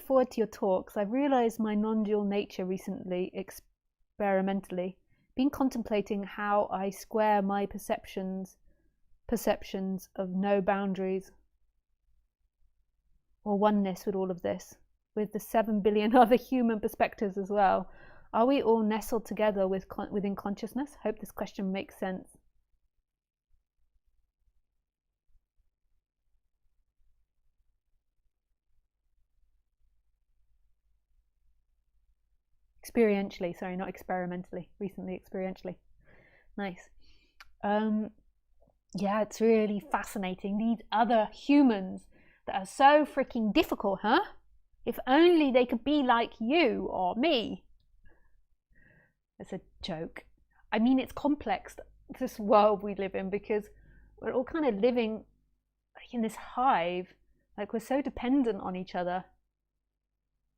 forward to your talks. I've realized my non-dual nature recently, experimentally, been contemplating how I square my perceptions of no boundaries or oneness with all of this, with the 7 billion other human perspectives as well. Are we all nestled together within consciousness? Hope this question makes sense. Experientially, sorry, not experimentally. Recently, experientially. Nice. Yeah, it's really fascinating. These other humans that are so freaking difficult, huh? If only they could be like you or me. It's a joke. I mean, it's complex, this world we live in, because we're all kind of living like in this hive. Like, we're so dependent on each other.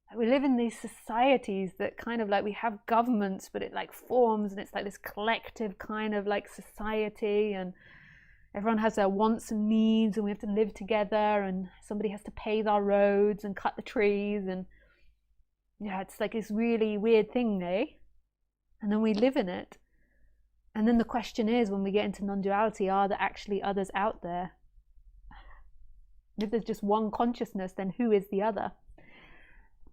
Like, we live in these societies that kind of like, we have governments, but it like forms, and it's like this collective kind of like society, and everyone has their wants and needs, and we have to live together, and somebody has to pave our roads and cut the trees, and yeah, it's like this really weird thing, eh? And then we live in it. And then the question is, when we get into non-duality, are there actually others out there? If there's just one consciousness, then who is the other?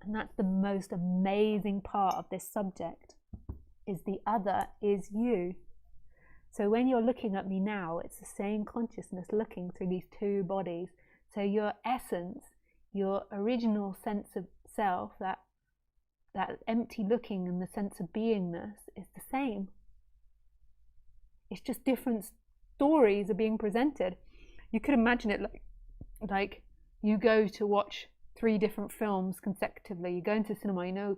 And that's the most amazing part of this subject, is the other is you. So when you're looking at me now, it's the same consciousness looking through these two bodies. So your essence, your original sense of self, that empty looking and the sense of beingness is the same. It's just different stories are being presented. You could imagine it like you go to watch 3 different films consecutively. You go into cinema, you know,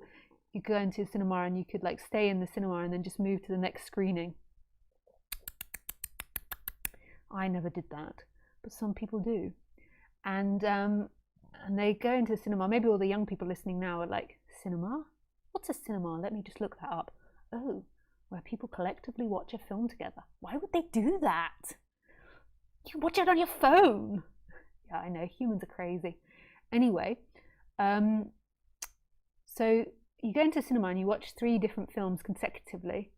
you go into a cinema and you could like stay in the cinema and then just move to the next screening. I never did that, but some people do. And they go into the cinema. Maybe all the young people listening now are like, cinema? What's a cinema? Let me just look that up. Oh, where people collectively watch a film together. Why would they do that? You watch it on your phone. Yeah, I know, humans are crazy. Anyway, so you go into cinema and you watch 3 different films consecutively.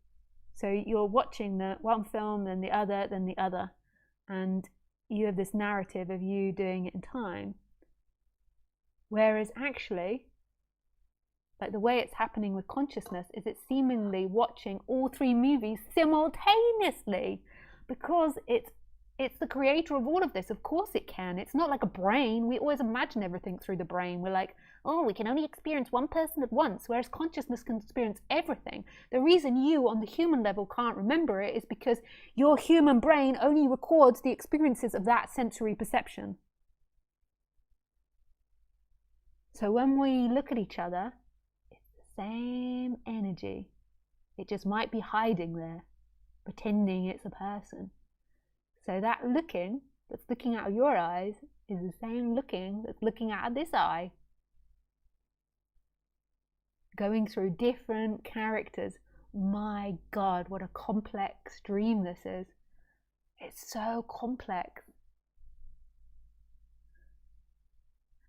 So you're watching the one film, then the other, then the other. And you have this narrative of you doing it in time. Whereas actually, like the way it's happening with consciousness is it's seemingly watching all 3 movies simultaneously, because it's the creator of all of this. Of course it can. It's not like a brain. We always imagine everything through the brain. We're like, oh, we can only experience one person at once, whereas consciousness can experience everything. The reason you, on the human level, can't remember it is because your human brain only records the experiences of that sensory perception. So when we look at each other, it's the same energy. It just might be hiding there, pretending it's a person. So that looking that's looking out of your eyes is the same looking that's looking out of this eye. Going through different characters. My God, what a complex dream this is. It's so complex.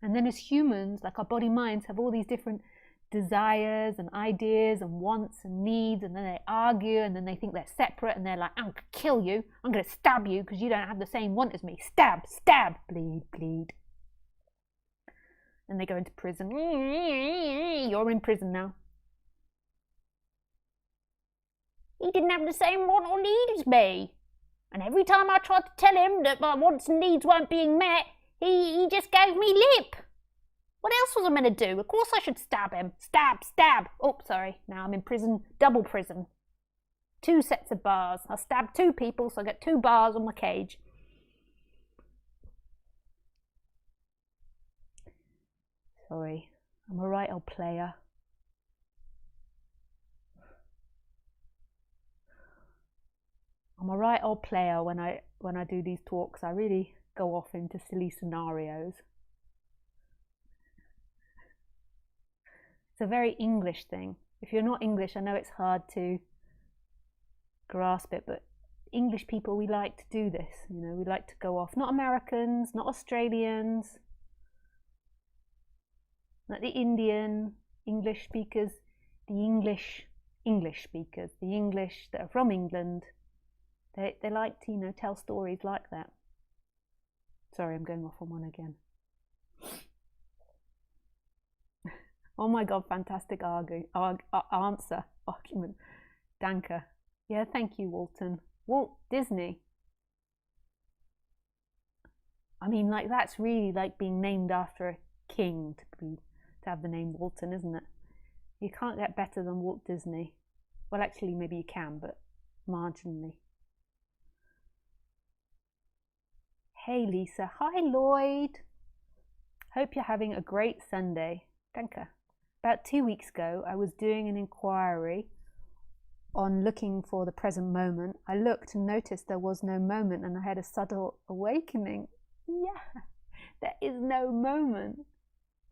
And then as humans, like our body minds have all these different desires and ideas and wants and needs, and then they argue, and then they think they're separate, and they're like, I'm gonna kill you, I'm gonna stab you because you don't have the same want as me. Stab, stab, bleed, bleed. And they go into prison. You're in prison now. He didn't have the same want or need as me. And every time I tried to tell him that my wants and needs weren't being met, he just gave me lip. What else was I meant to do? Of course I should stab him. Stab, stab. Oh, sorry. Now I'm in prison. Double prison. 2 sets of bars. I'll stab 2 people, so I get 2 bars on my cage. Sorry. I'm a right old player. I'm a right old player when I do these talks. I really go off into silly scenarios. It's a very English thing. If you're not English, I know it's hard to grasp it, but English people, we like to do this. You know, we like to go off. Not Americans, not Australians. Like the Indian English speakers, the English speakers, the English that are from England, they like to, you know, tell stories like that. Sorry, I'm going off on one again. Oh my God, fantastic answer, argument. Danke. Yeah, thank you, Walton. Walt Disney. I mean, like, that's really like being named after a king to have the name Walton, isn't it? You can't get better than Walt Disney. Well, actually, maybe you can, but marginally. Hey, Lisa. Hi, Lloyd. Hope you're having a great Sunday. Danke. About 2 weeks ago, I was doing an inquiry on looking for the present moment. I looked and noticed there was no moment, and I had a subtle awakening. Yeah, there is no moment.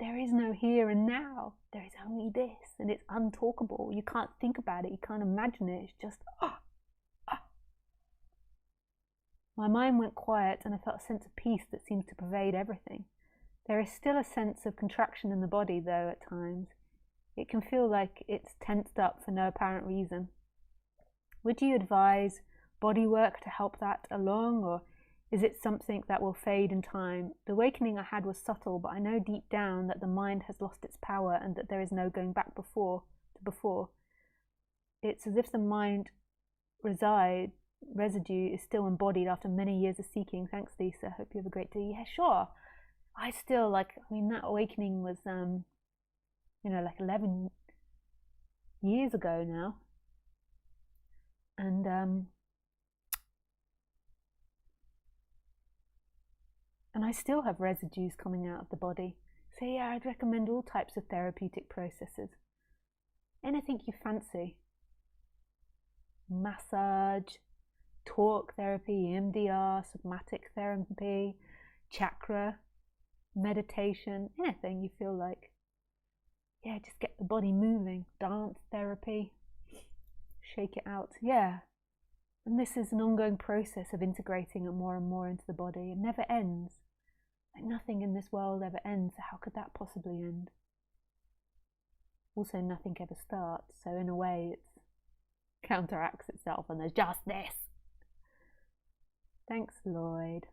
There is no here and now. There is only this, and it's untalkable. You can't think about it. You can't imagine it. It's just, My mind went quiet, and I felt a sense of peace that seemed to pervade everything. There is still a sense of contraction in the body, though, at times. It can feel like it's tensed up for no apparent reason. Would you advise body work to help that along, or is it something that will fade in time? The awakening I had was subtle, but I know deep down that the mind has lost its power and that there is no going back to before. It's as if the mind residue is still embodied after many years of seeking. Thanks, Lisa. Hope you have a great day. Yeah, sure. I still that awakening was, like 11 years ago now. And I still have residues coming out of the body. So yeah, I'd recommend all types of therapeutic processes. Anything you fancy. Massage, talk therapy, EMDR, somatic therapy, chakra, meditation, anything you feel like. Yeah, just get the body moving. Dance therapy, shake it out. Yeah. And this is an ongoing process of integrating it more and more into the body. It never ends. Like nothing in this world ever ends, so how could that possibly end? Also, nothing ever starts, so in a way it counteracts itself and there's just this. Thanks, Lloyd.